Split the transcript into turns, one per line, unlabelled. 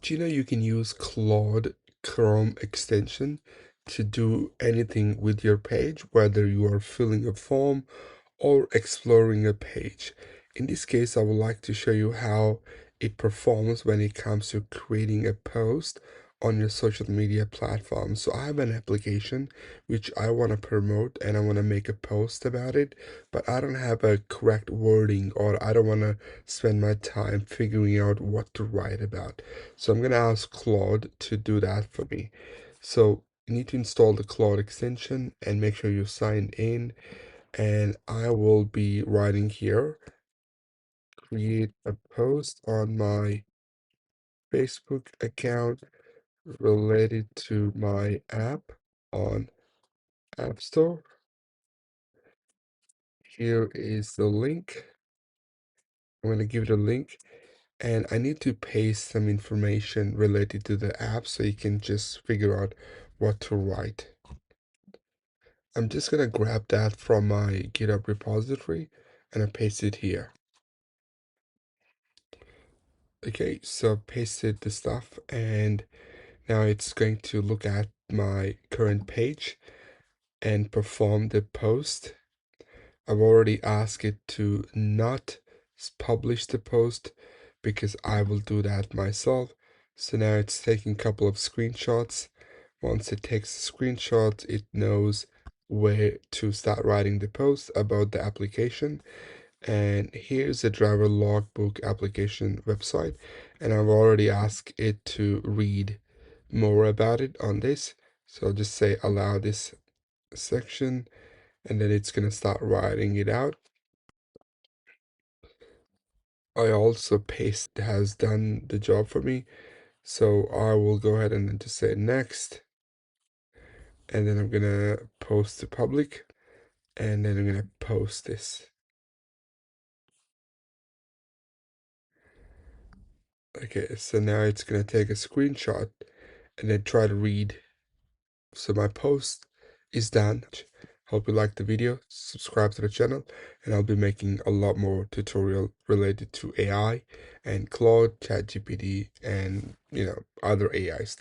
Do you know you can use Claude Chrome extension to do anything with your page, whether you are filling a form or exploring a page? In this case, I would like to show you how it performs when it comes to creating a post on your social media platform. So I have an application which I want to promote and I want to make a post about it, but I don't have a correct wording or I don't want to spend my time figuring out what to write about. So I'm going to ask Claude to do that for me. So you need to install the Claude extension and make sure you sign in. And I will be writing here, create a post on my Facebook account related to my app on App Store. Here is the link. I'm going to give it a link and I need to paste some information related to the app so you can just figure out what to write. I'm just going to grab that from my GitHub repository and I paste it here. Okay, so pasted the stuff and now it's going to look at my current page and perform the post. I've already asked it to not publish the post because I will do that myself. So now it's taking a couple of screenshots. Once it takes a screenshot, it knows where to start writing the post about the application. And here's the driver logbook application website. And I've already asked it to read more about it on this. So I'll just say allow this section and then it's going to start writing it out. I also paste has done the job for me. So I will go ahead and then just say next. And then I'm going to post to public. And then I'm going to post this. Okay, so now it's going to take a screenshot and then try to read. So my post is done. Hope you liked the video, subscribe to the channel, and I'll be making a lot more tutorial related to AI and Claude, ChatGPT, and other AI stuff.